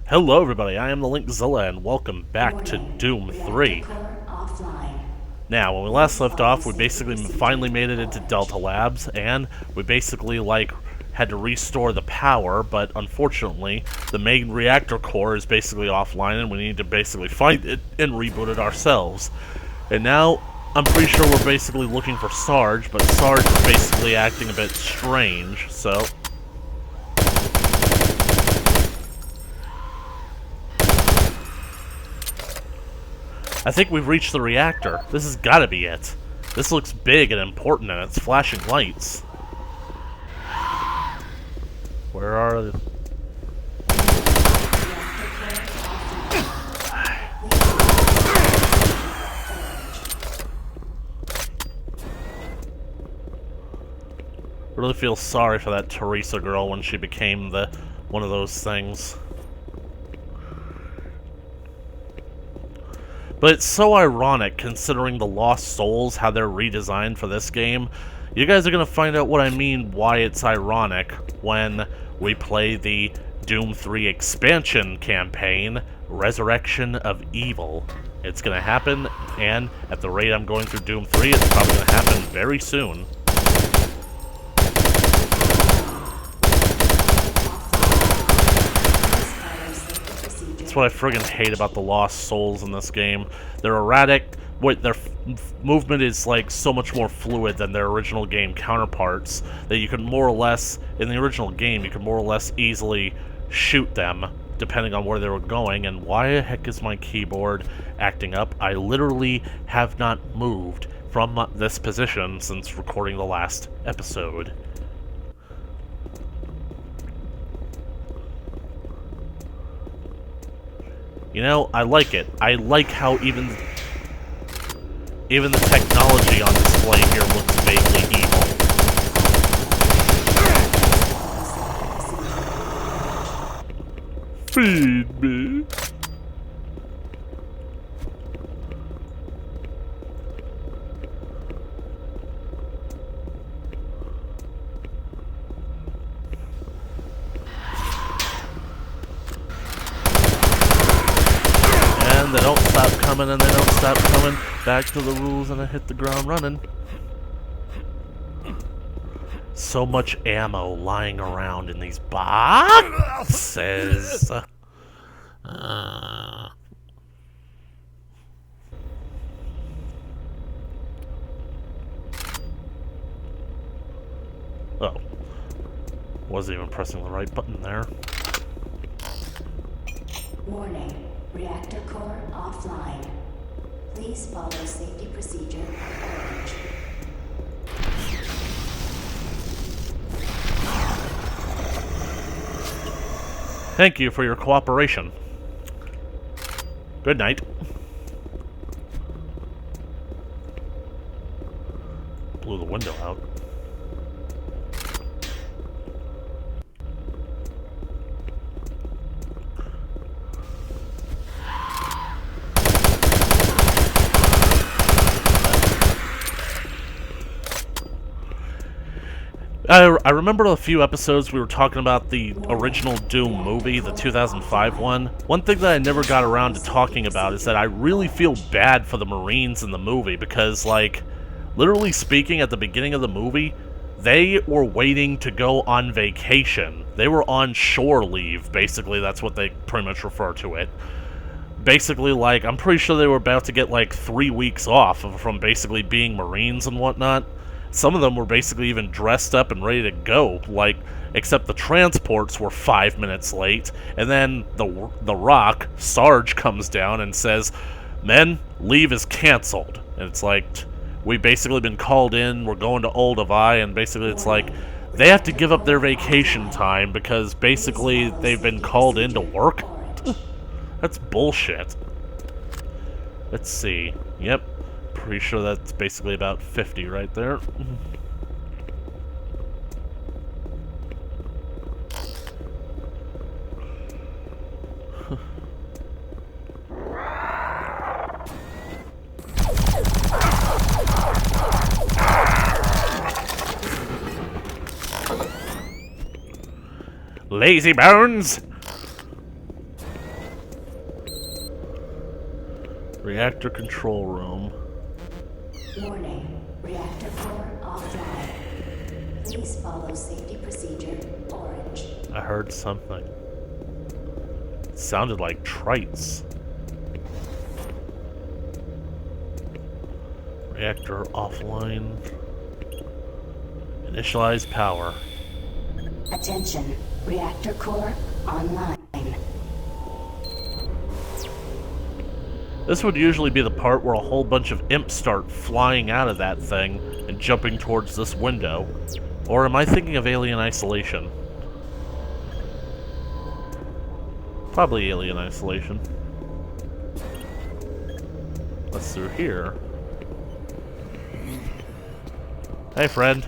Hello everybody, I am the Linkzilla and welcome back to Doom 3. Now, when we last left off, we basically finally made it into Delta Labs, and we basically, had to restore the power, but unfortunately, the main reactor core is basically offline and we need to basically find it and reboot it ourselves. And now, I'm pretty sure we're basically looking for Sarge, but Sarge is basically acting a bit strange, so... I think we've reached the reactor. This has gotta be it. This looks big and important and it's flashing lights. Where are they? Really feel sorry for that Teresa girl when she became one of those things. But it's so ironic considering the Lost Souls, how they're redesigned for this game. You guys are going to find out what I mean why it's ironic when we play the Doom 3 expansion campaign, Resurrection of Evil. It's going to happen, and at the rate I'm going through Doom 3, it's probably going to happen very soon. That's what I friggin' hate about the Lost Souls in this game. They're erratic. Their movement is like so much more fluid than their original game counterparts that you can more or less, in the original game, you can more or less easily shoot them depending on where they were going. And why the heck is my keyboard acting up? I literally have not moved from this position since recording the last episode. You know, I like it. I like how even the technology on display here looks vaguely evil. Feed me. They don't stop coming and they don't stop coming. Back to the rules and I hit the ground running. So much ammo lying around in these boxes. Oh. Wasn't even pressing the right button there. Warning. Reactor core offline. Please follow safety procedure orange. Thank you for your cooperation. Good night. Blew the window out. I remember a few episodes we were talking about the original Doom movie, the 2005 one. One thing that I never got around to talking about is that I really feel bad for the Marines in the movie because, literally speaking, at the beginning of the movie, they were waiting to go on vacation. They were on shore leave, basically. That's what they pretty much refer to it. Basically, I'm pretty sure they were about to get, 3 weeks off from basically being Marines and whatnot. Some of them were basically even dressed up and ready to go, except the transports were 5 minutes late, and then the Rock, Sarge, comes down and says, "Men, leave is canceled." And it's we basically been called in, we're going to Olduvai, and basically it's they have to give up their vacation time because basically they've been called in to work? That's bullshit. Let's see. Yep. Pretty sure that's basically about 50 right there. Lazy bones! Reactor control room. Warning. Reactor core offline. Please follow safety procedure orange. I heard something. It sounded like trites. Reactor offline. Initialize power. Attention. Reactor core online. This would usually be the part where a whole bunch of imps start flying out of that thing and jumping towards this window. Or am I thinking of Alien Isolation? Probably Alien Isolation. What's through here? Hey, friend.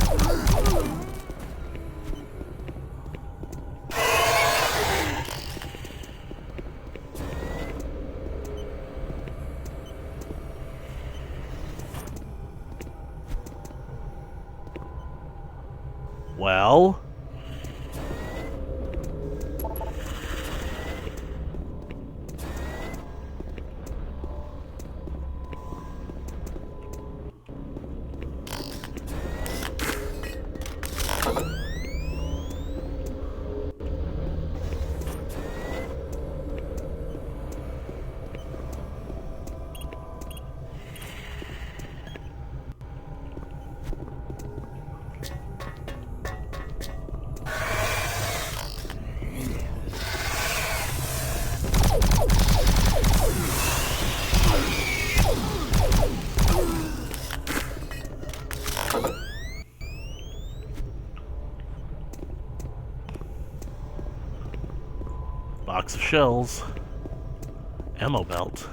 Well... box of shells. Ammo belt.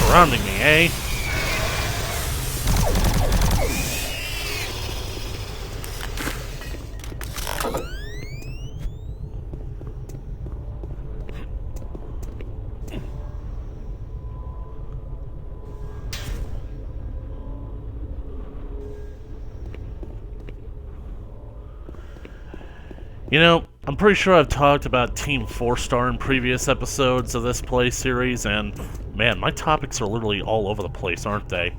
Surrounding me, eh? You know, I'm pretty sure I've talked about Team 4-Star in previous episodes of this play series, and man, my topics are literally all over the place, aren't they?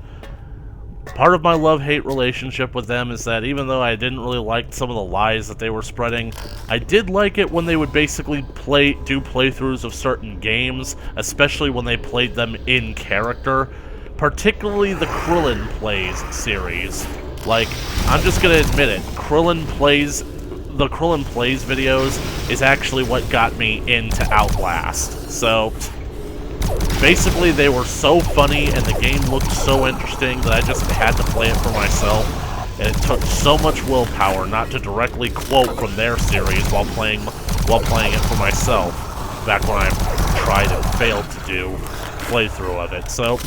Part of my love-hate relationship with them is that even though I didn't really like some of the lies that they were spreading, I did like it when they would basically do playthroughs of certain games, especially when they played them in character, particularly the Krillin Plays series. Like, I'm just gonna admit it, the Krillin Plays videos is actually what got me into Outlast. So, basically they were so funny and the game looked so interesting that I just had to play it for myself. And it took so much willpower not to directly quote from their series while playing it for myself. Back when I tried and failed to do playthrough of it. So,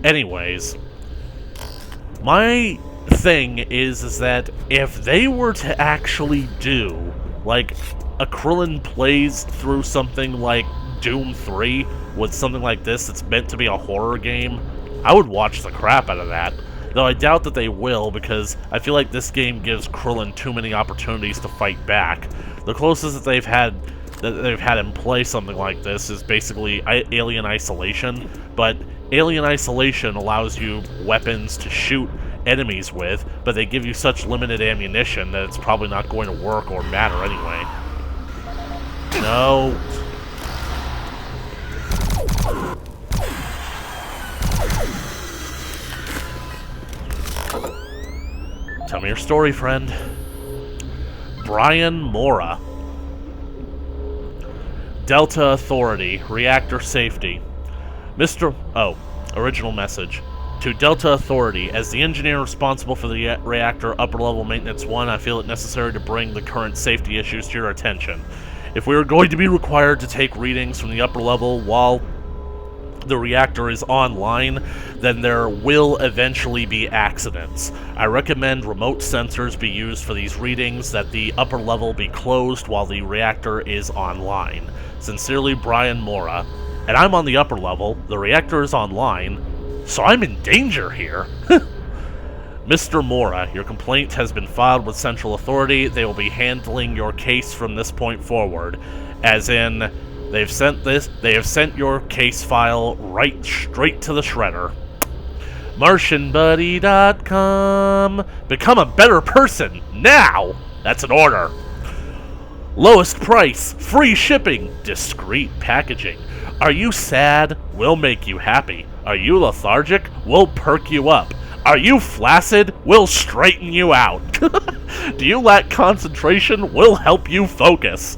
anyways, my thing is that if they were to actually do like a Krillin Plays through something like Doom 3 with something like this that's meant to be a horror game, I would watch the crap out of that. Though I doubt that they will, because I feel like this game gives Krillin too many opportunities to fight back. The closest that they've had him play something like this is basically Alien Isolation, but Alien Isolation allows you weapons to shoot enemies with, but they give you such limited ammunition that it's probably not going to work or matter anyway. No. Tell me your story, friend. Brian Mora. Delta Authority, Reactor Safety. Original message. To Delta Authority, as the engineer responsible for the reactor upper-level maintenance 1, I feel it necessary to bring the current safety issues to your attention. If we are going to be required to take readings from the upper level while the reactor is online, then there will eventually be accidents. I recommend remote sensors be used for these readings, that the upper level be closed while the reactor is online. Sincerely, Brian Mora. And I'm on the upper level, the reactor is online, so I'm in danger here. Mr. Mora, your complaint has been filed with Central Authority. They will be handling your case from this point forward. As in, they have sent your case file right straight to the shredder. MartianBuddy.com. Become a better person now! That's an order. Lowest price, free shipping, discreet packaging. Are you sad? We'll make you happy. Are you lethargic? We'll perk you up. Are you flaccid? We'll straighten you out. Do you lack concentration? We'll help you focus.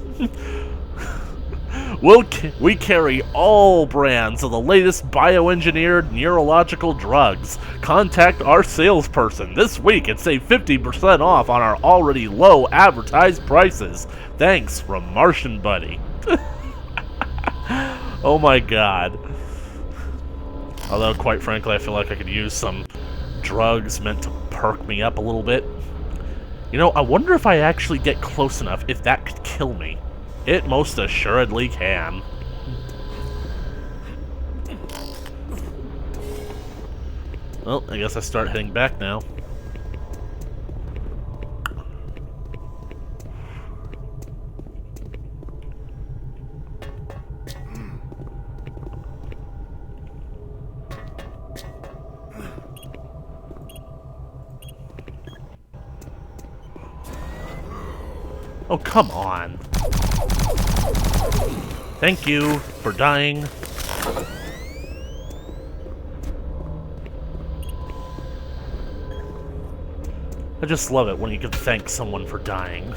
We carry all brands of the latest bioengineered neurological drugs. Contact our salesperson this week and save 50% off on our already low advertised prices. Thanks from Martian Buddy. Oh my god. Although, quite frankly, I feel like I could use some drugs meant to perk me up a little bit. You know, I wonder if I actually get close enough if that could kill me. It most assuredly can. Well, I guess I start heading back now. Oh, come on. Thank you for dying. I just love it when you can thank someone for dying.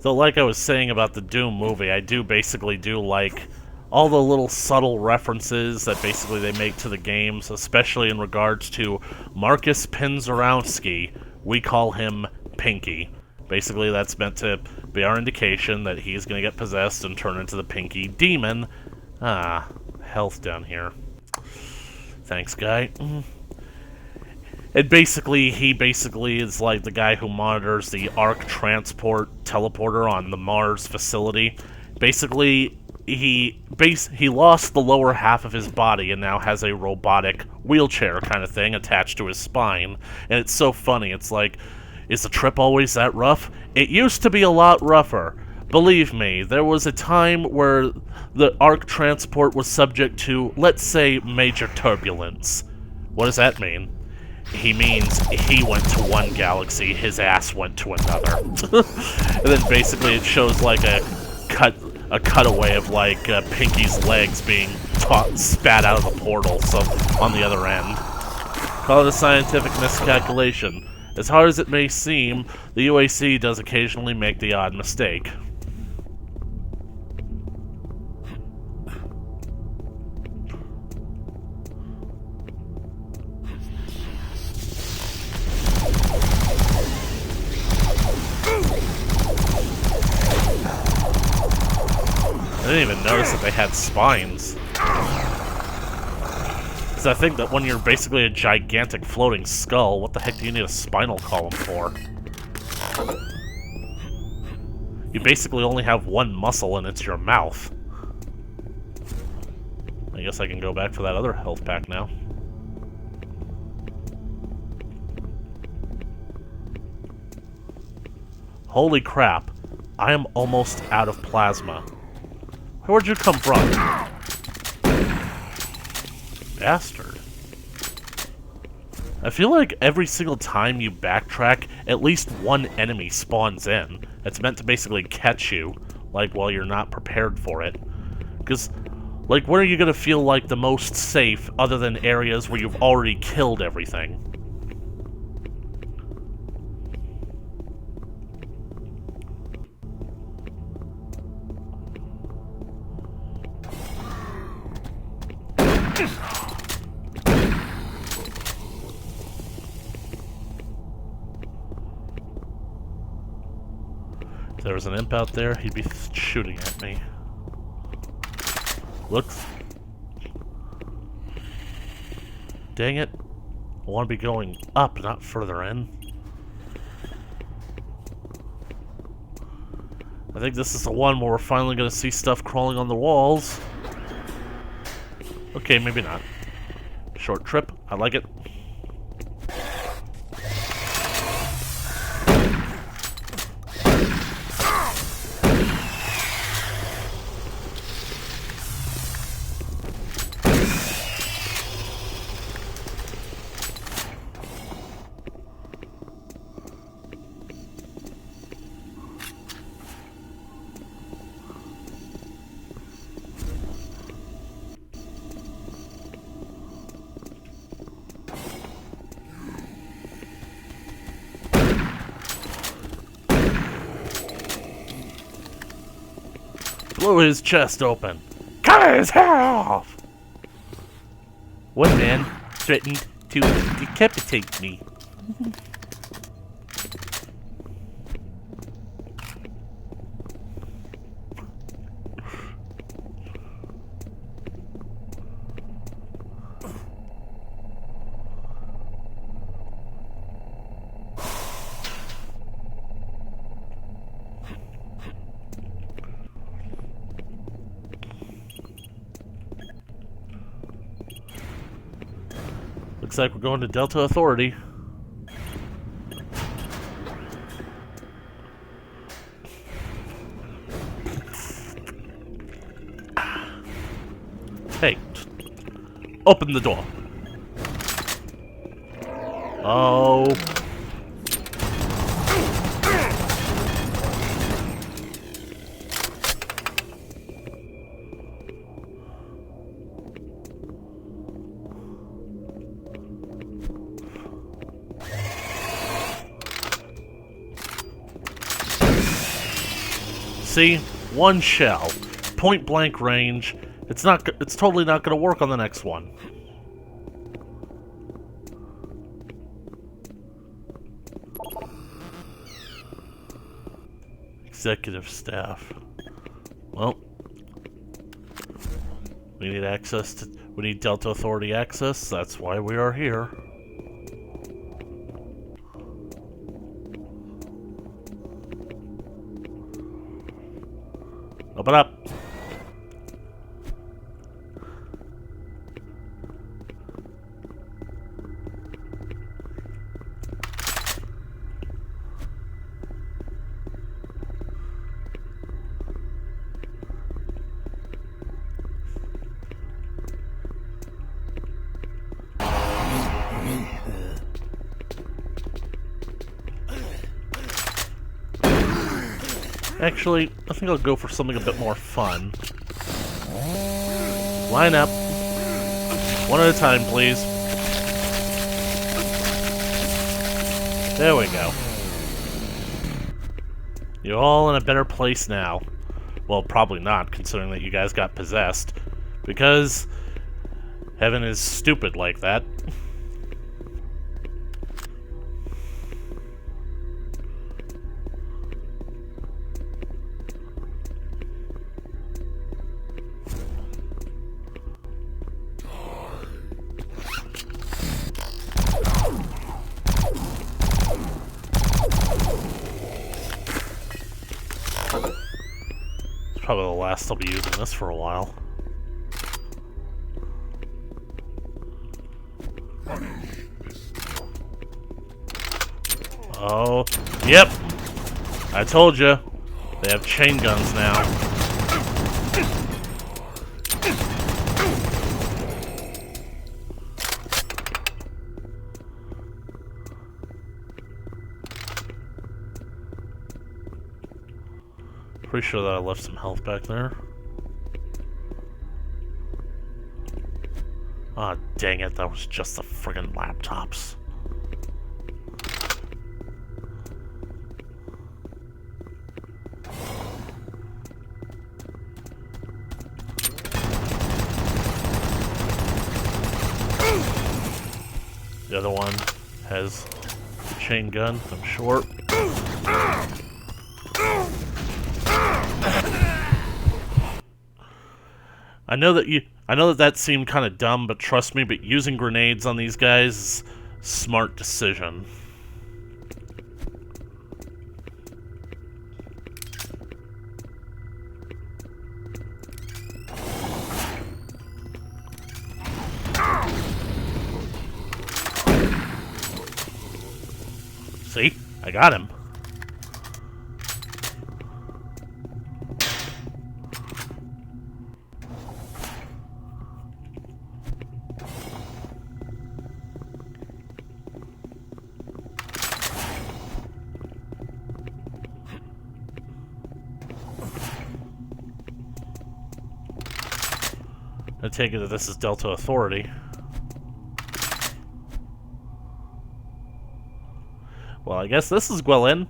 So like I was saying about the Doom movie, I do basically do like all the little subtle references that basically they make to the games, especially in regards to Marcus Pinzarowski. We call him Pinky. Basically that's meant to be our indication that he's going to get possessed and turn into the Pinky Demon. Ah, health down here. Thanks, guy. And basically, he is like the guy who monitors the Ark transport teleporter on the Mars facility. Basically, he lost the lower half of his body and now has a robotic wheelchair kind of thing attached to his spine. And it's so funny. It's like, is the trip always that rough? It used to be a lot rougher. Believe me, there was a time where the Ark transport was subject to, let's say, major turbulence. What does that mean? He means he went to one galaxy, his ass went to another. And then basically it shows like a cutaway of like Pinky's legs being spat out of the portal, so on the other end. Call it a scientific miscalculation. As hard as it may seem, the UAC does occasionally make the odd mistake. I didn't even notice that they had spines. Because I think that when you're basically a gigantic floating skull, what the heck do you need a spinal column for? You basically only have one muscle and it's your mouth. I guess I can go back for that other health pack now. Holy crap, I am almost out of plasma. Where'd you come from? Bastard. I feel like every single time you backtrack, at least one enemy spawns in. It's meant to basically catch you, like, while you're not prepared for it. Because, Like, where are you gonna feel like the most safe other than areas where you've already killed everything? If there was an imp out there, he'd be shooting at me. Looks. Dang it. I want to be going up, not further in. I think this is the one where we're finally going to see stuff crawling on the walls. Okay, maybe not. Short trip. I like it. Blew his chest open. Cut his hair off! One man threatened to decapitate me. Looks like we're going to Delta Authority. Hey, open the door. Oh. See? One shell. Point blank range. It's totally not going to work on the next one. Executive staff. Well, we need Delta Authority access. That's why we are here. Open up. Actually, I think I'll go for something a bit more fun. Line up. One at a time, please. There we go. You're all in a better place now. Well, probably not, considering that you guys got possessed. Because heaven is stupid like that. Probably the last I'll be using this for a while. Oh, yep. I told you. They have chain guns now. Pretty sure that I left some health back there. Ah, dang it, that was just the friggin' laptops. The other one has a chain gun, I'm sure. I know that seemed kind of dumb, but trust me, but using grenades on these guys is a smart decision. See? I got him. I take it that this is Delta Authority. Well, I guess this is Gwelin.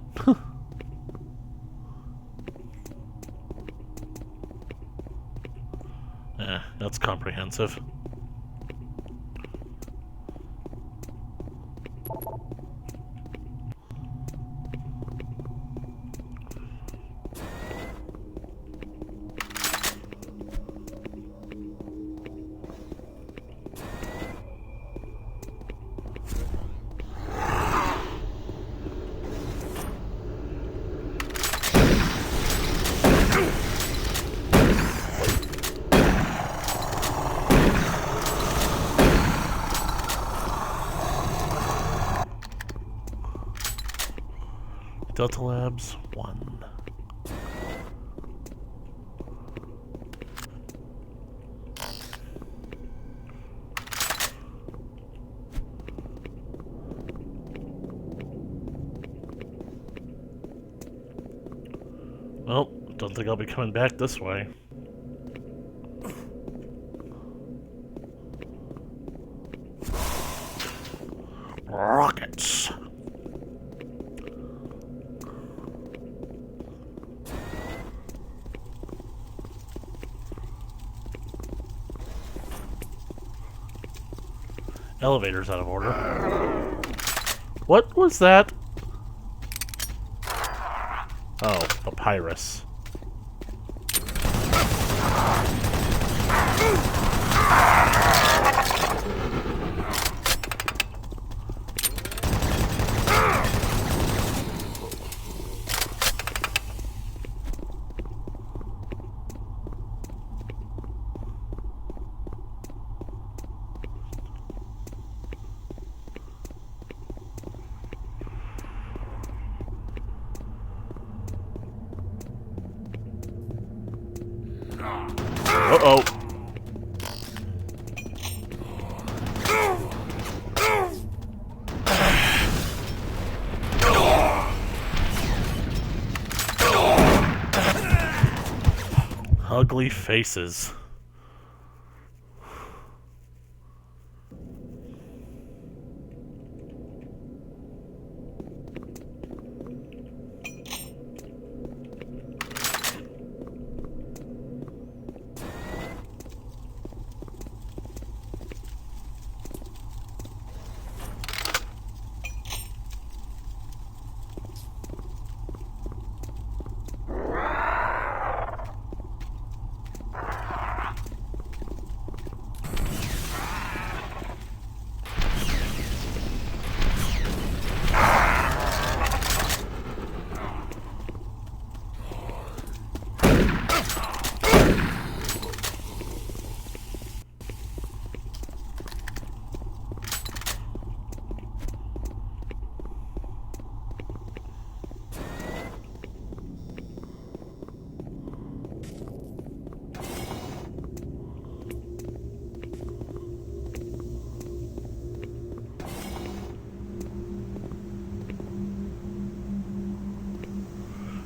That's comprehensive. Delta Labs 1. Well, don't think I'll be coming back this way. Rockets. Elevator's out of order. What was that? Oh, papyrus. Uh-oh. Ugly faces.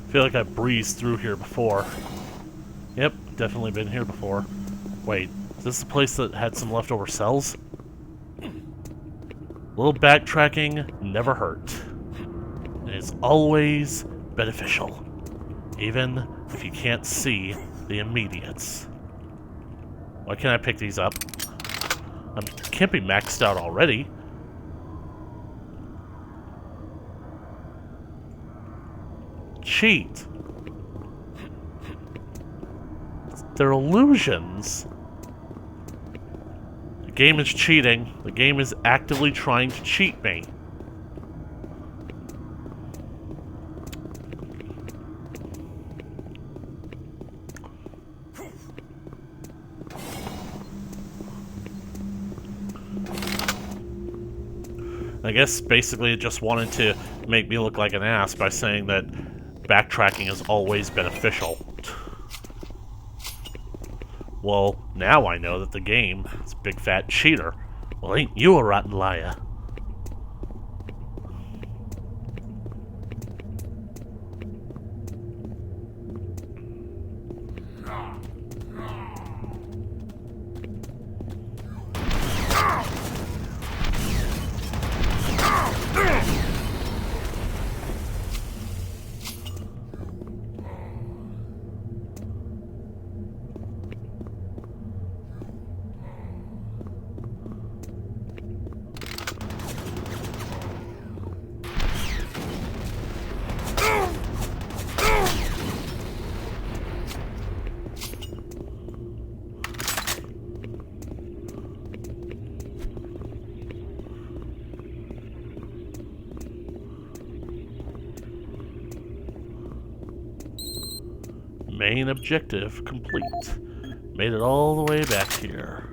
I feel like I breezed through here before. Yep, definitely been here before. Wait, this the place that had some leftover cells? A little backtracking never hurt. It is always beneficial, even if you can't see the immediates. Why can't I pick these up? I can't be maxed out already. Cheat. They're illusions. The game is cheating. The game is actively trying to cheat me. I guess basically it just wanted to make me look like an ass by saying that backtracking is always beneficial. Well, now I know that the game is a big fat cheater. Well, ain't you a rotten liar? Main objective complete. Made it all the way back here.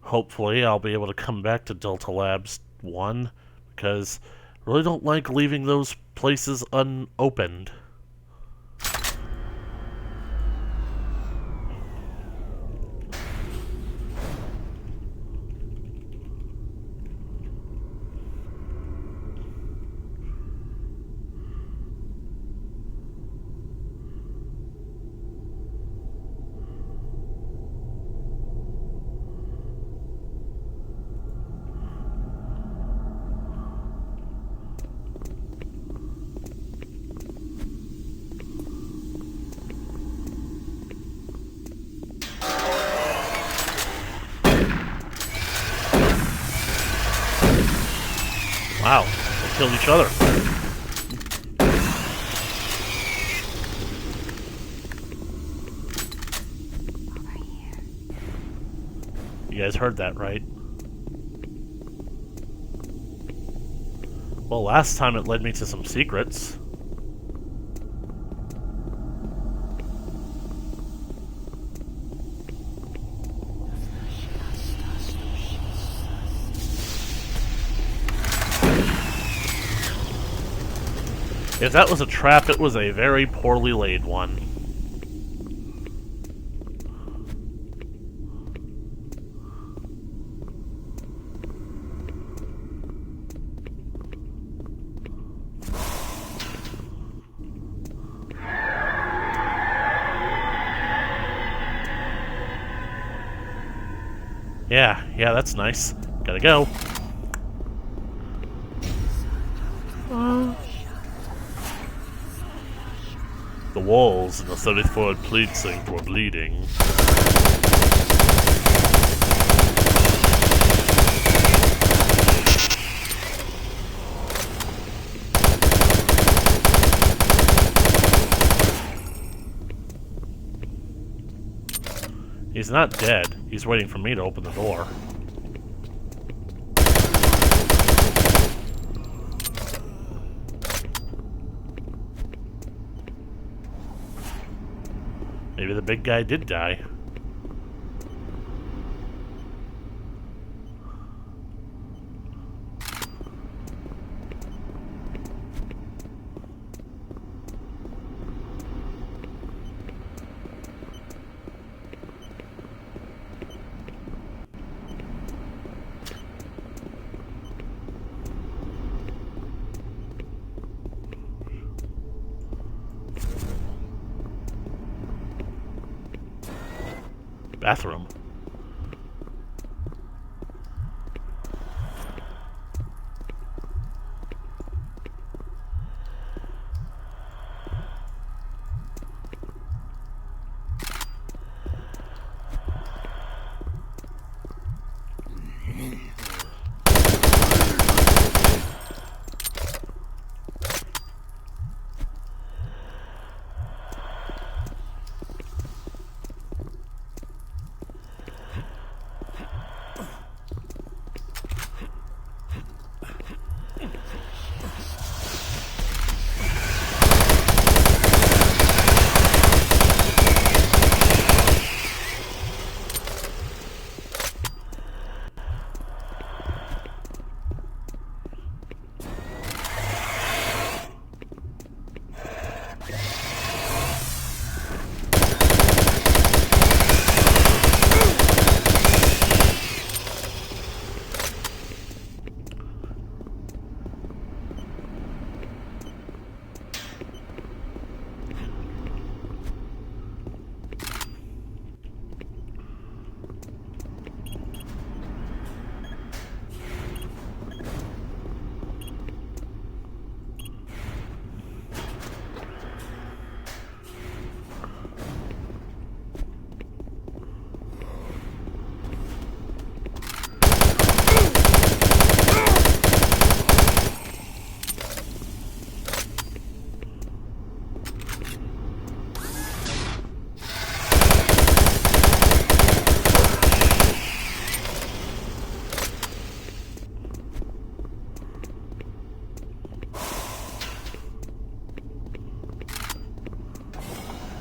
Hopefully I'll be able to come back to Delta Labs 1, because I really don't like leaving those places unopened. Wow, they killed each other. You guys heard that, right? Well, last time it led me to some secrets. If that was a trap, it was a very poorly laid one. Yeah, that's nice. Gotta go. The walls in the 34th precinct were bleeding. He's not dead. He's waiting for me to open the door. Maybe the big guy did die. Bathroom.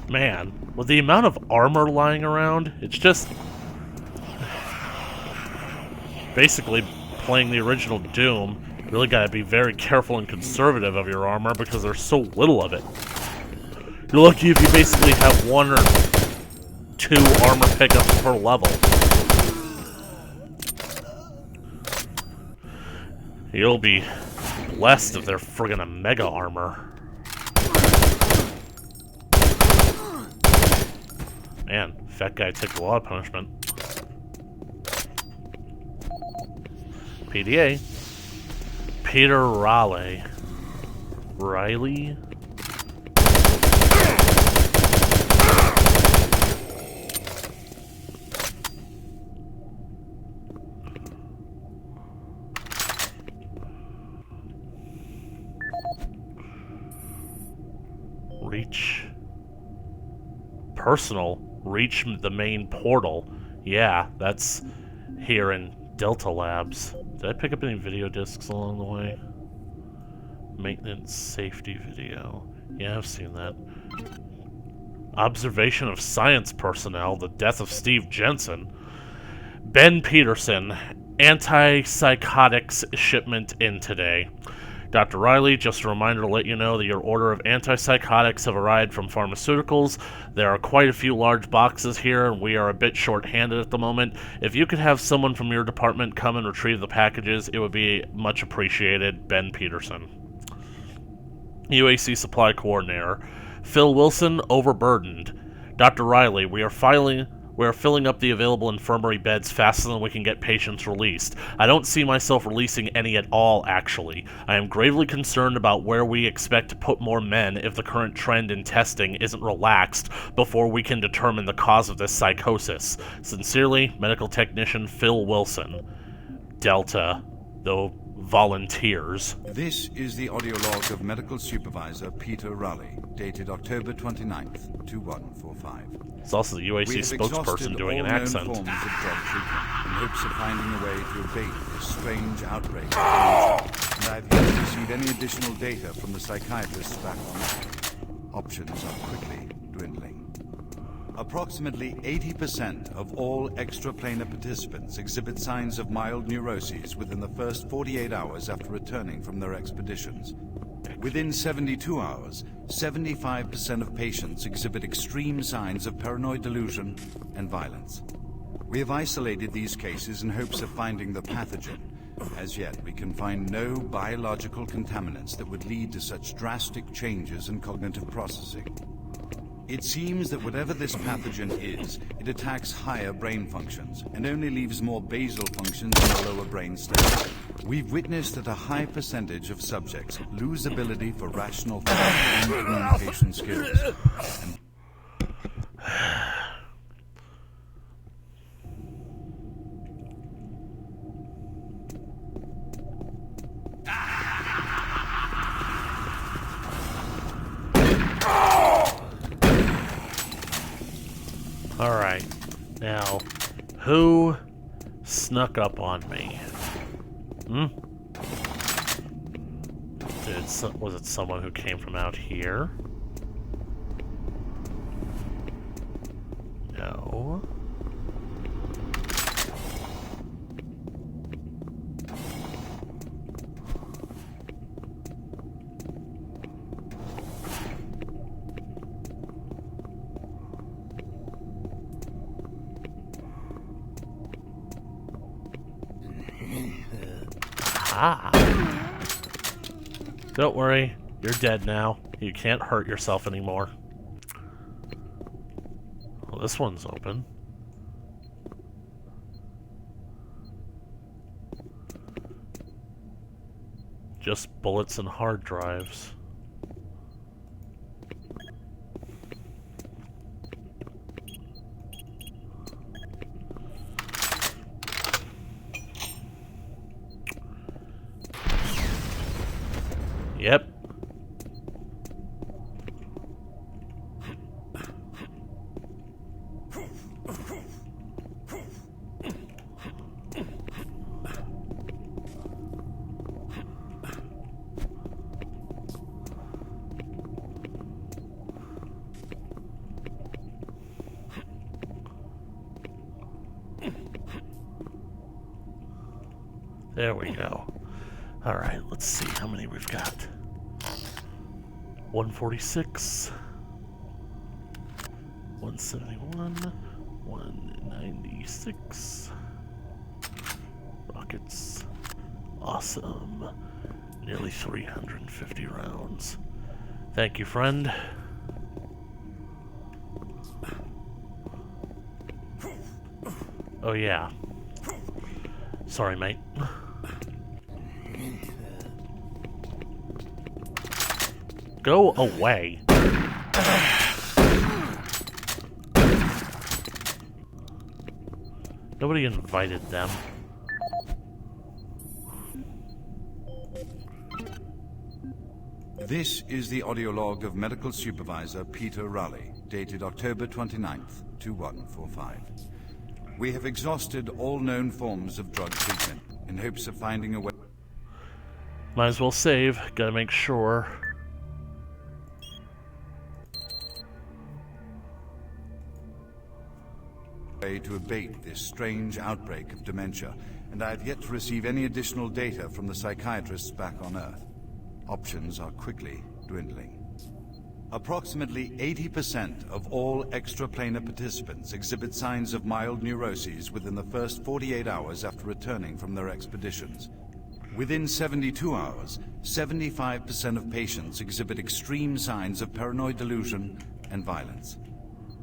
Man, with the amount of armor lying around, it's just basically playing the original Doom. You really gotta be very careful and conservative of your armor because there's so little of it. You're lucky if you basically have 1 or 2 armor pickups per level. You'll be blessed if they're friggin' a mega armor. Man, fat guy took a lot of punishment. PDA. Peter Riley. Riley? Reach. Personal. Reach the main portal. Yeah, that's here in Delta Labs. Did I pick up any video discs along the way? Maintenance safety video. Yeah, I've seen that. Observation of science personnel. The death of Steve Jensen. Ben Peterson. Antipsychotics shipment in today. Dr. Riley, just a reminder to let you know that your order of antipsychotics have arrived from pharmaceuticals. There are quite a few large boxes here, and we are a bit short-handed at the moment. If you could have someone from your department come and retrieve the packages, it would be much appreciated. Ben Peterson. UAC Supply Coordinator. Phil Wilson, overburdened. Dr. Riley, we are filling up the available infirmary beds faster than we can get patients released. I don't see myself releasing any at all, actually. I am gravely concerned about where we expect to put more men if the current trend in testing isn't relaxed before we can determine the cause of this psychosis. Sincerely, Medical Technician Phil Wilson. Delta, though volunteers. This is the audio log of Medical Supervisor Peter Raleigh, dated October 29th, 2145. It's also the UAC spokesperson doing an accent. Forms of drug treatment in hopes of finding a way to abate this strange outbreak of dementia, and I've yet to receive any additional data from the psychiatrists back on Earth. Options are quickly dwindling. Approximately 80% of all extraplanar participants exhibit signs of mild neuroses within the first 48 hours after returning from their expeditions. Within 72 hours, 75% of patients exhibit extreme signs of paranoid delusion and violence. We have isolated these cases in hopes of finding the pathogen. As yet, we can find no biological contaminants that would lead to such drastic changes in cognitive processing. It seems that whatever this pathogen is, it attacks higher brain functions and only leaves more basal functions in the lower brain stem. We've witnessed that a high percentage of subjects lose ability for rational thought and communication skills. Alright, now, who snuck up on me? Was it someone who came from out here? No. Ah. Don't worry, you're dead now. You can't hurt yourself anymore. Well, this one's open. Just bullets and hard drives. Yep. There we go. Alright, let's see how many we've got. 146, 171, 196. Rockets. Awesome. Nearly 350 rounds. Thank you, friend. Oh, yeah. Sorry, mate. Go away. Nobody invited them. This is the audio log of Medical Supervisor Peter Raleigh, dated October 29th, 2145. We have exhausted all known forms of drug treatment in hopes of finding a way. Might as well save. Gotta make sure. To abate this strange outbreak of dementia, and I have yet to receive any additional data from the psychiatrists back on Earth. Options are quickly dwindling. Approximately 80% of all extraplanar participants exhibit signs of mild neuroses within the first 48 hours after returning from their expeditions. Within 72 hours, 75% of patients exhibit extreme signs of paranoid delusion and violence.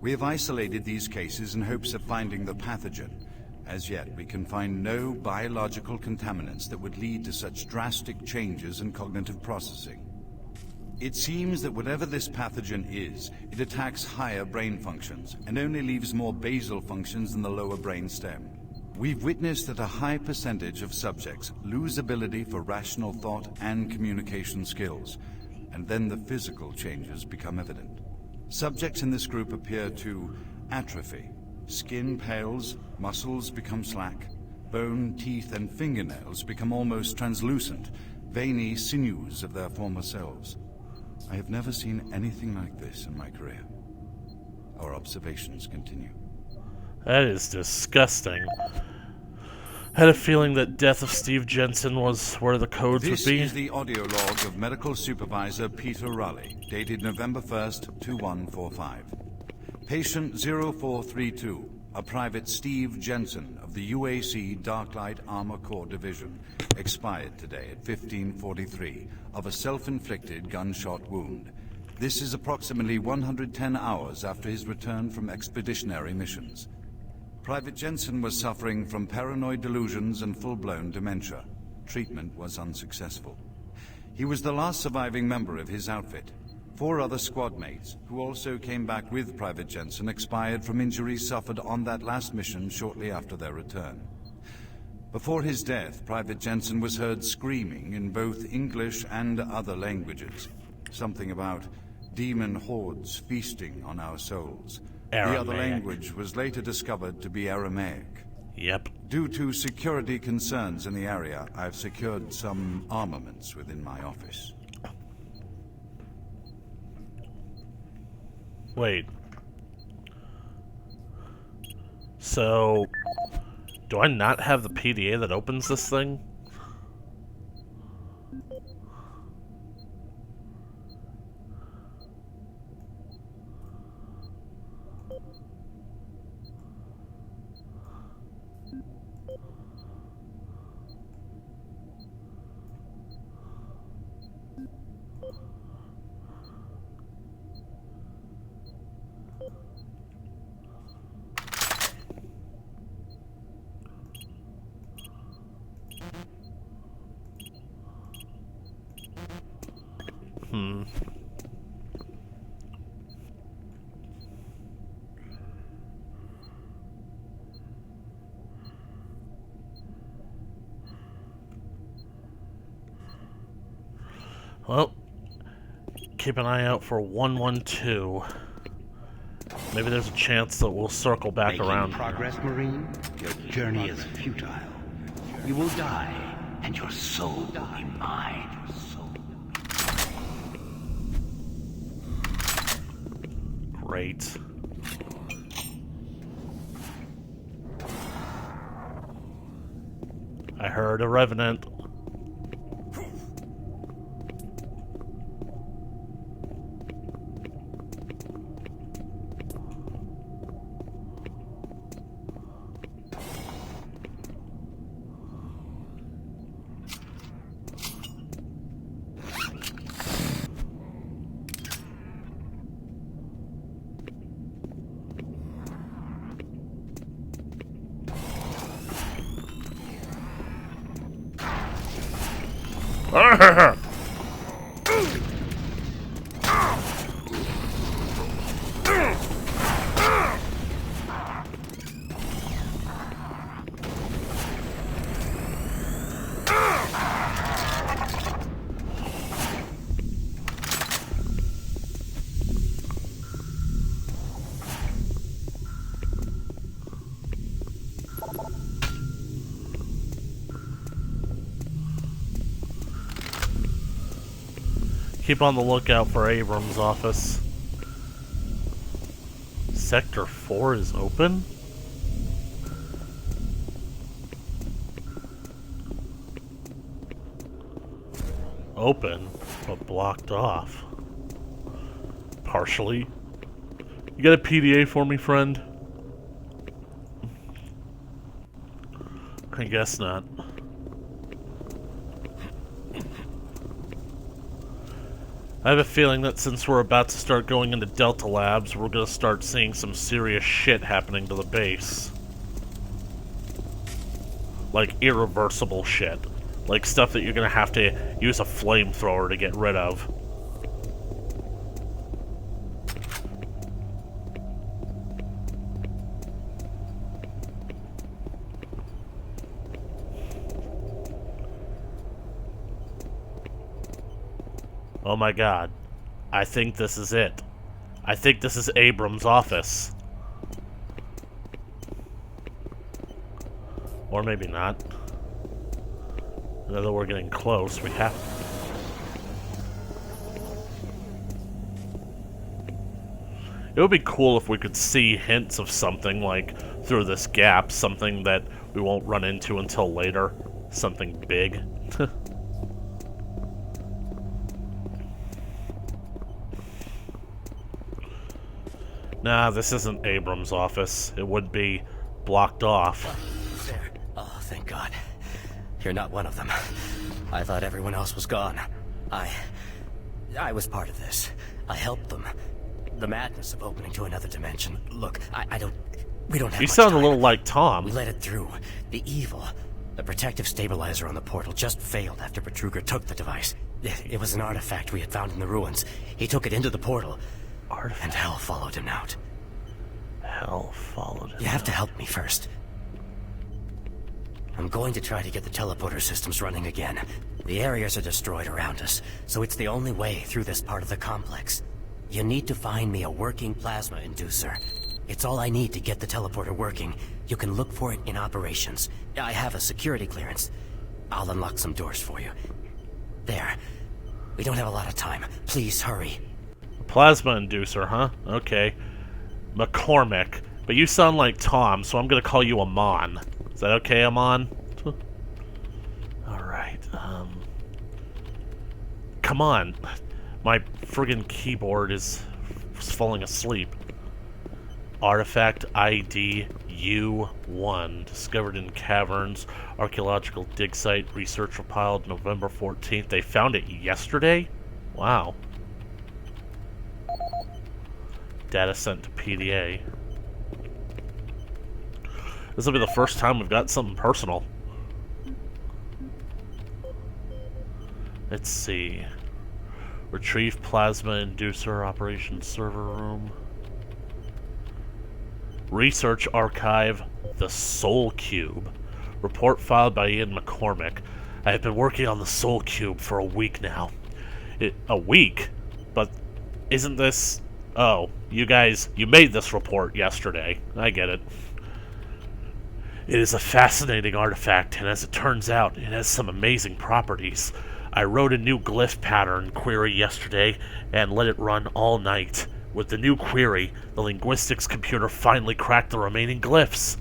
We have isolated these cases in hopes of finding the pathogen. As yet, we can find no biological contaminants that would lead to such drastic changes in cognitive processing. It seems that whatever this pathogen is, it attacks higher brain functions and only leaves more basal functions in the lower brain stem. We've witnessed that a high percentage of subjects lose ability for rational thought and communication skills, and then the physical changes become evident. Subjects in this group appear to atrophy. Skin pales, muscles become slack, bone, teeth, and fingernails become almost translucent, veiny sinews of their former selves. I have never seen anything like this in my career. Our observations continue. That is disgusting. I had a feeling that death of Steve Jensen was where the codes would be. This is the audio log of Medical Supervisor Peter Raleigh, dated November 1st, 2145. Patient 0432, a Private Steve Jensen of the UAC Darklight Armor Corps Division, expired today at 15:43 of a self-inflicted gunshot wound. This is approximately 110 hours after his return from expeditionary missions. Private Jensen was suffering from paranoid delusions and full-blown dementia. Treatment was unsuccessful. He was the last surviving member of his outfit. 4 other squad mates, who also came back with Private Jensen, expired from injuries suffered on that last mission shortly after their return. Before his death, Private Jensen was heard screaming in both English and other languages. Something about demon hordes feasting on our souls. Aramaic. The other language was later discovered to be Aramaic. Yep. Due to security concerns in the area, I've secured some armaments within my office. Wait. So, do I not have the PDA that opens this thing? Well, keep an eye out for 112. Maybe there's a chance that we'll circle back Making around. progress, Marine? Your journey is futile. You will die, and your soul will be mine. Great. I heard a revenant. Keep on the lookout for Abrams' office. Sector 4 is open? Open, but blocked off. Partially. You got a PDA for me, friend? I guess not. I have a feeling that since we're about to start going into Delta Labs, we're gonna start seeing some serious shit happening to the base. Like irreversible shit. Like stuff that you're gonna have to use a flamethrower to get rid of. Oh my god. I think this is it. I think this is Abrams' office. Or maybe not. Now that we're getting close, we have... It would be cool if we could see hints of something, like, through this gap. Something that we won't run into until later. Something big. Nah, this isn't Abrams' office. It would be blocked off. There. Oh, thank God. You're not one of them. I thought everyone else was gone. I was part of this. I helped them. The madness of opening to another dimension. Look, we don't have You much sound time. a little like Tom. We let it through. The evil. The protective stabilizer on the portal just failed after Betruger took the device. It was an artifact we had found in the ruins. He took it into the portal. Artifact. And hell followed him out. Hell followed him. You have to help me first. I'm going to try to get the teleporter systems running again. The areas are destroyed around us, so it's the only way through this part of the complex. You need to find me a working plasma inducer. It's all I need to get the teleporter working. You can look for it in operations. I have a security clearance. I'll unlock some doors for you. There. We don't have a lot of time. Please hurry. Plasma inducer, huh? Okay. McCormick. But you sound like Tom, so I'm gonna call you Amon. Is that okay, Amon? Alright, come on. My friggin' keyboard is falling asleep. Artifact ID U1. Discovered in caverns. Archaeological dig site. Research compiled November 14th. They found it yesterday? Wow. Data sent to PDA. This will be the first time we've got something personal. Let's see. Retrieve plasma inducer operations server room. Research archive, the Soul Cube. Report filed by Ian McCormick. I have been working on the Soul Cube for a week now. A week? But isn't this... Oh, you guys, you made this report yesterday. I get it. It is a fascinating artifact, and as it turns out, it has some amazing properties. I wrote a new glyph pattern query yesterday and let it run all night. With the new query, the linguistics computer finally cracked the remaining glyphs.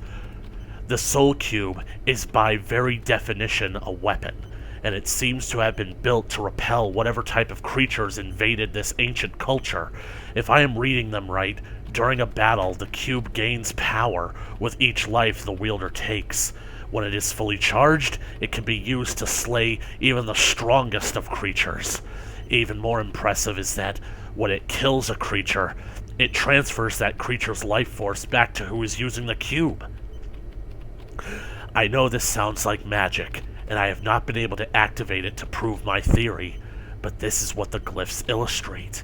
The Soul Cube is by very definition a weapon, and it seems to have been built to repel whatever type of creatures invaded this ancient culture. If I am reading them right, during a battle, the cube gains power with each life the wielder takes. When it is fully charged, it can be used to slay even the strongest of creatures. Even more impressive is that when it kills a creature, it transfers that creature's life force back to who is using the cube. I know this sounds like magic, and I have not been able to activate it to prove my theory, but this is what the glyphs illustrate.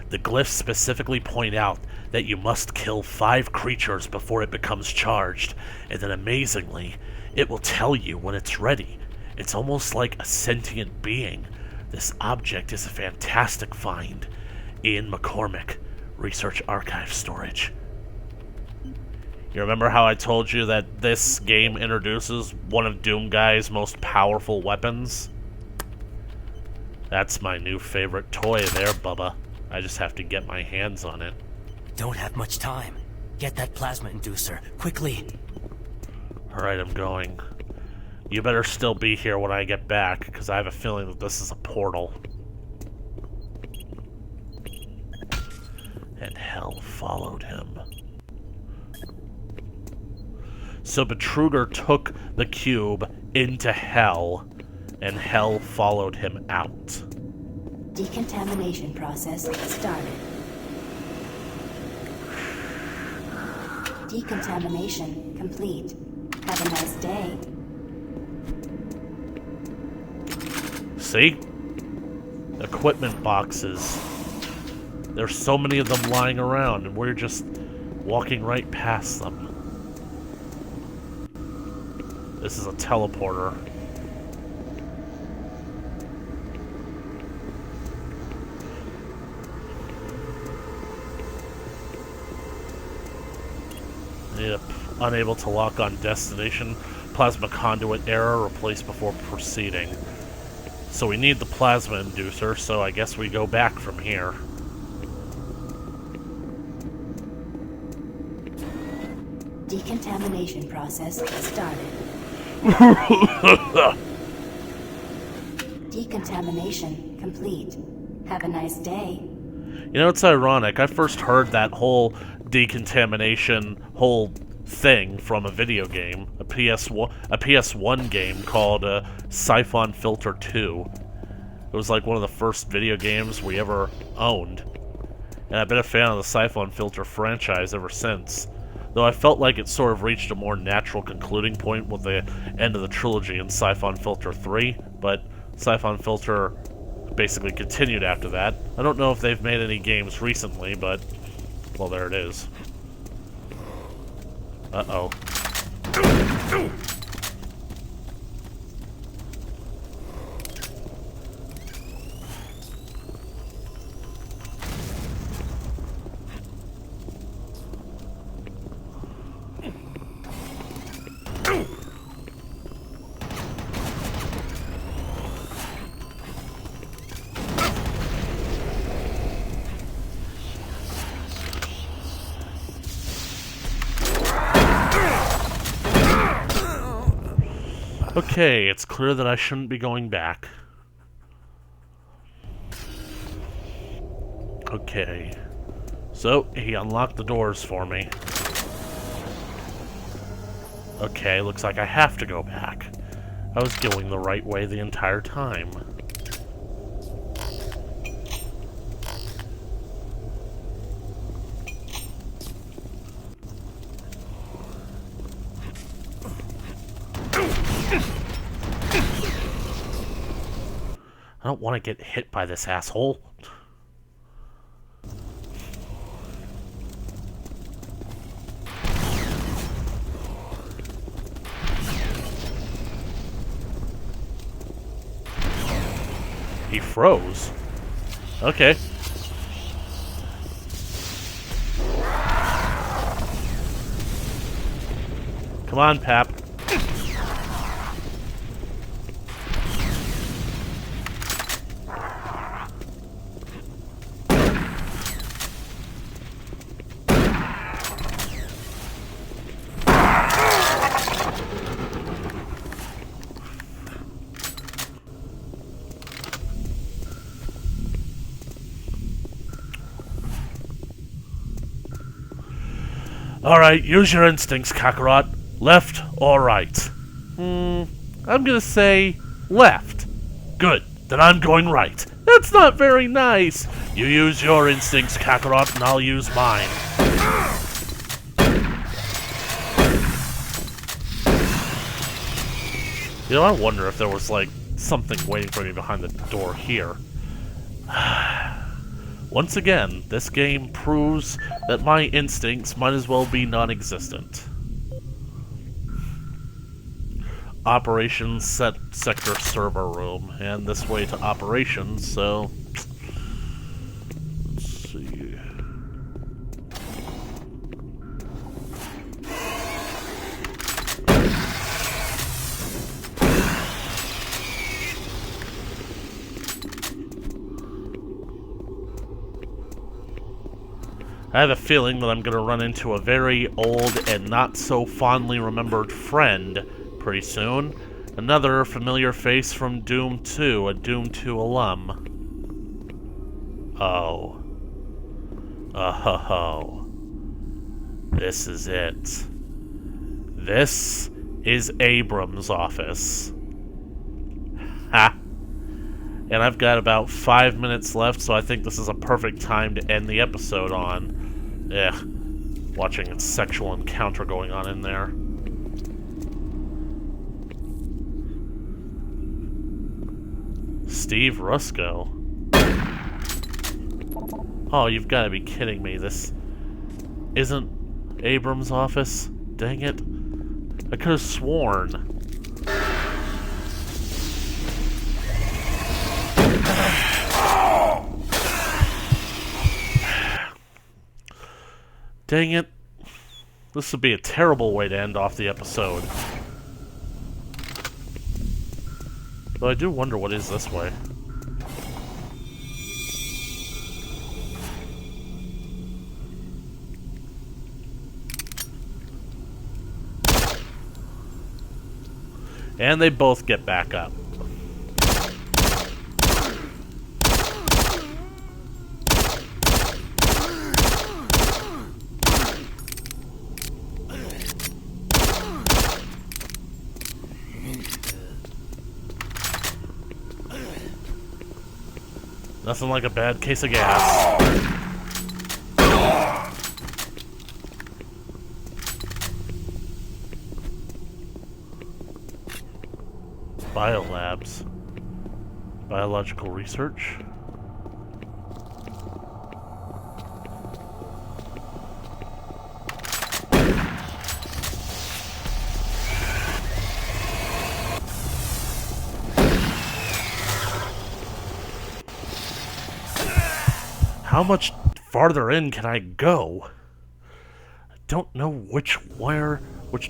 The glyphs specifically point out that you must kill 5 creatures before it becomes charged, and then amazingly, it will tell you when it's ready. It's almost like a sentient being. This object is a fantastic find. Ian McCormick, Research Archive Storage. You remember how I told you that this game introduces one of Doomguy's most powerful weapons? That's my new favorite toy there, Bubba. I just have to get my hands on it. Don't have much time. Get that plasma inducer, quickly. Alright, I'm going. You better still be here when I get back, because I have a feeling that this is a portal. And hell followed him. So Betruger took the cube into hell, and hell followed him out. Decontamination process started. Decontamination complete. Have a nice day. See? Equipment boxes. There's so many of them lying around, and we're just walking right past them. This is a teleporter. Yep. Unable to lock on destination. Plasma conduit error replaced before proceeding. So we need the plasma inducer, so I guess we go back from here. Decontamination process started. Decontamination complete. Have a nice day. You know, it's ironic. I first heard that whole decontamination whole thing from a video game, a PS1 game called Siphon Filter 2. It was like one of the first video games we ever owned. and I've been a fan of the Siphon Filter franchise ever since. Though I felt like it sort of reached a more natural concluding point with the end of the trilogy in Siphon Filter 3, but Siphon Filter basically continued after that. I don't know if they've made any games recently, but, well, there it is. Uh-oh. Okay, it's clear that I shouldn't be going back. Okay. So, he unlocked the doors for me. Okay, looks like I have to go back. I was going the right way the entire time. I don't want to get hit by this asshole. He froze. Okay. Come on, Pap. Alright, use your instincts, Kakarot. Left or right? I'm gonna say left. Good, then I'm going right. That's not very nice. You use your instincts, Kakarot, and I'll use mine. You know, I wonder if there was, like, something waiting for me behind the door here. Once again, this game proves that my instincts might as well be non-existent. Operations sector server room, and this way to operations, so... Let's see... I have a feeling that I'm going to run into a very old and not so fondly remembered friend pretty soon. Another familiar face from Doom 2, a Doom 2 alum. Oh. Oh. This is it. This is Abram's office. Ha! And I've got about 5 minutes left, so I think this is a perfect time to end the episode on. Watching a sexual encounter going on in there. Steve Rusko. Oh, you've got to be kidding me. This isn't Abram's office? Dang it. I could have sworn. Dang it. This would be a terrible way to end off the episode. Though I do wonder what is this way. And they both get back up. Nothing like a bad case of gas. Biolabs. Biological research. How much farther in can I go? I don't know which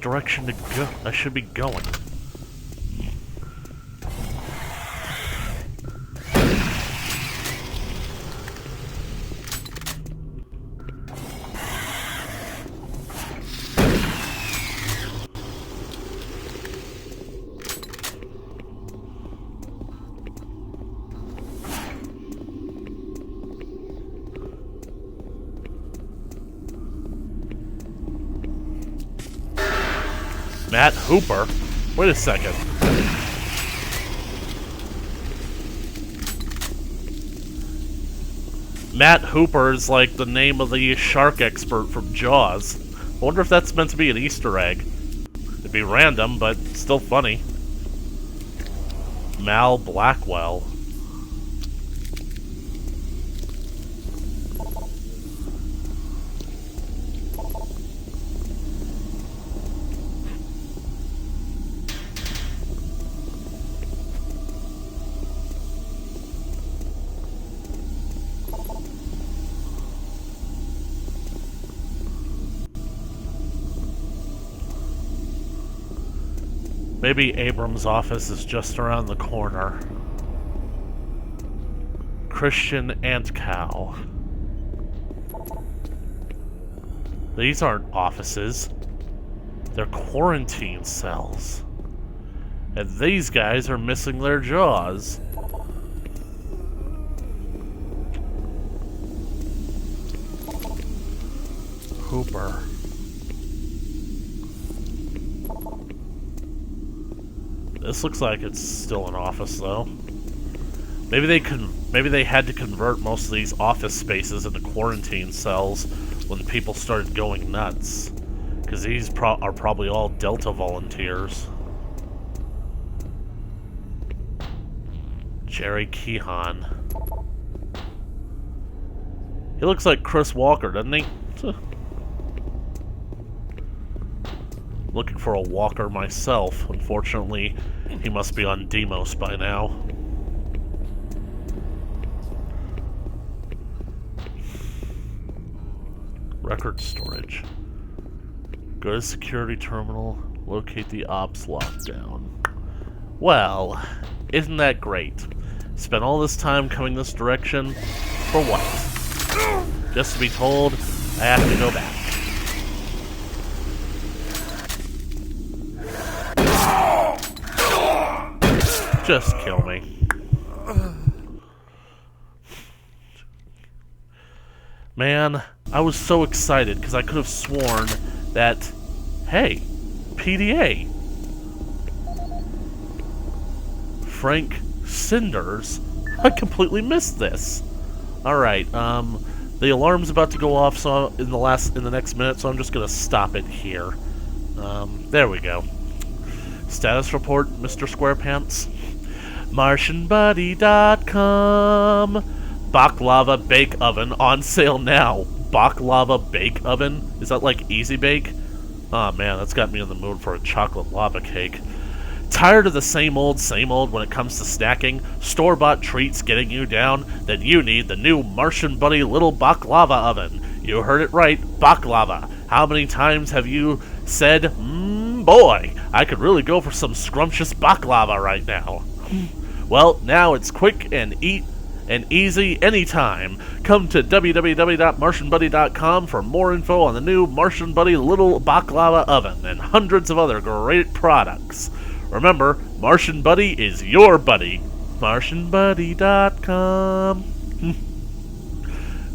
direction to go. I should be going. Matt Hooper? Wait a second. Matt Hooper is like the name of the shark expert from Jaws. I wonder if that's meant to be an Easter egg. It'd be random, but still funny. Mal Blackwell. Maybe Abram's office is just around the corner. Christian Antcow. These aren't offices. They're quarantine cells. And these guys are missing their jaws. Hooper. This looks like it's still an office, though. Maybe they had to convert most of these office spaces into quarantine cells when people started going nuts. Because these are probably all Delta volunteers. Jerry Keehan. He looks like Chris Walker, doesn't he? Looking for a walker myself. Unfortunately, he must be on Demos by now. Record storage. Go to security terminal, locate the ops lockdown. Well, isn't that great? Spent all this time coming this direction for what? Just to be told I have to go back. Just kill me. Man, I was so excited because I could have sworn that, hey, PDA. Frank Cinders. I completely missed this. Alright, the alarm's about to go off in the next minute, so I'm just gonna stop it here. There we go. Status report, Mr. SquarePants. MartianBuddy.com. Baklava Bake Oven on sale now. Baklava Bake Oven? Is that like Easy Bake? Oh man, that's got me in the mood for a chocolate lava cake. Tired of the same old when it comes to snacking? Store-bought treats getting you down? Then you need the new Martian Buddy Little Baklava Oven. You heard it right, baklava. How many times have you said, boy, I could really go for some scrumptious baklava right now? Well, now it's quick and easy anytime. Come to www.martianbuddy.com for more info on the new Martian Buddy Little Baklava Oven and hundreds of other great products. Remember, Martian Buddy is your buddy. MartianBuddy.com.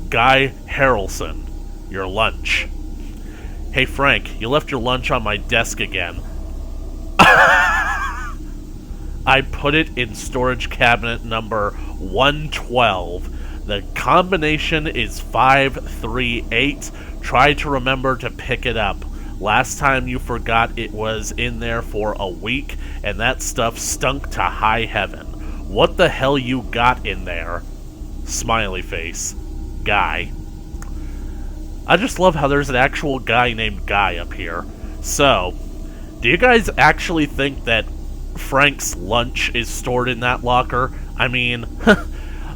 Guy Harrelson, your lunch. Hey Frank, you left your lunch on my desk again. I put it in storage cabinet number 112. The combination is 538. Try to remember to pick it up. Last time you forgot it was in there for a week, and that stuff stunk to high heaven. What the hell you got in there? Smiley face. Guy. I just love how there's an actual guy named Guy up here. So, do you guys actually think that Frank's lunch is stored in that locker? I mean,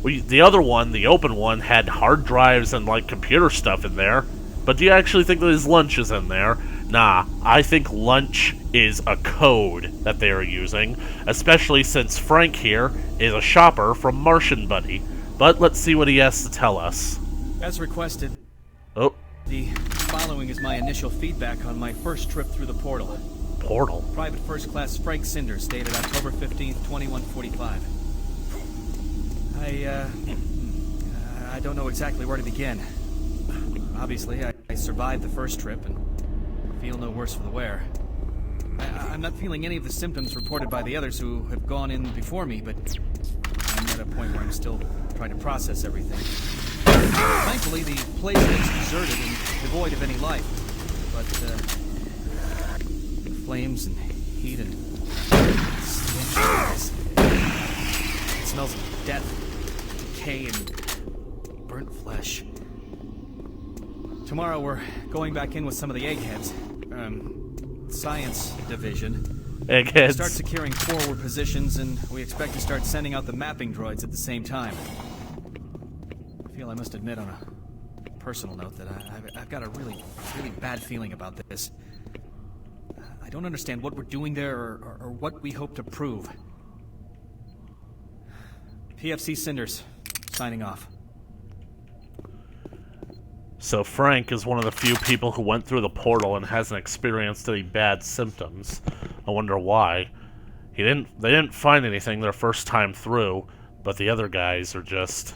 the other one, the open one, had hard drives and, like, computer stuff in there. But do you actually think that his lunch is in there? Nah, I think lunch is a code that they are using, especially since Frank here is a shopper from Martian Buddy. But let's see what he has to tell us. As requested, Oh. the following is my initial feedback on my first trip through the portal. Portal? Private First Class Frank Cinders, dated October 15th, 2145. I don't know exactly where to begin. Obviously, I survived the first trip and feel no worse for the wear. I'm not feeling any of the symptoms reported by the others who have gone in before me, but I'm at a point where I'm still trying to process everything. Thankfully, the place is deserted and devoid of any life, but the flames and heat and stench, it smells of death, decay, and burnt flesh. Tomorrow we're going back in with some of the eggheads. Science division. Eggheads. Start securing forward positions, and we expect to start sending out the mapping droids at the same time. I feel I must admit on a personal note that I've got a really bad feeling about this. I don't understand what we're doing there or what we hope to prove. PFC Cinders, signing off. So Frank is one of the few people who went through the portal and hasn't experienced any bad symptoms. I wonder why. They didn't find anything their first time through, but the other guys are just...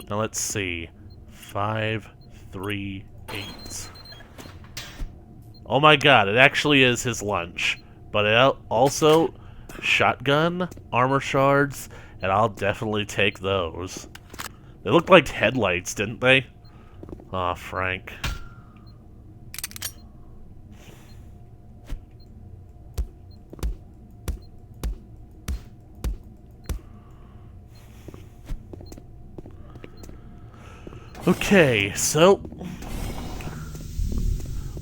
Now let's see. 5, 3, 8. Oh my god, it actually is his lunch. But it also, shotgun, armor shards, and I'll definitely take those. They looked like headlights, didn't they? Aw, Frank. Okay, so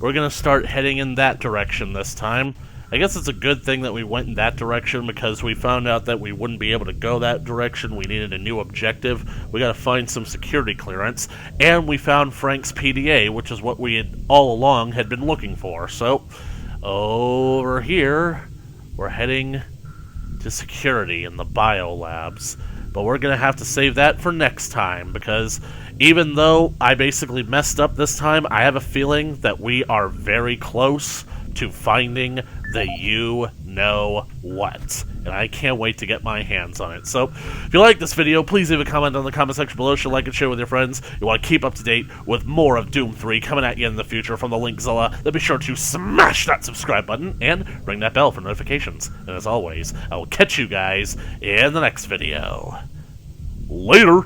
we're gonna start heading in that direction this time. I guess it's a good thing that we went in that direction because we found out that we wouldn't be able to go that direction. We needed a new objective. We gotta find some security clearance. And we found Frank's PDA, which is what we had all along had been looking for. So, over here, we're heading to security in the biolabs. But we're gonna have to save that for next time because even though I basically messed up this time, I have a feeling that we are very close to finding the you-know-what. And I can't wait to get my hands on it. So, if you like this video, please leave a comment on the comment section below. Should like and share with your friends. You want to keep up to date with more of Doom 3 coming at you in the future from the Linkzilla, then be sure to smash that subscribe button and ring that bell for notifications. And as always, I will catch you guys in the next video. Later!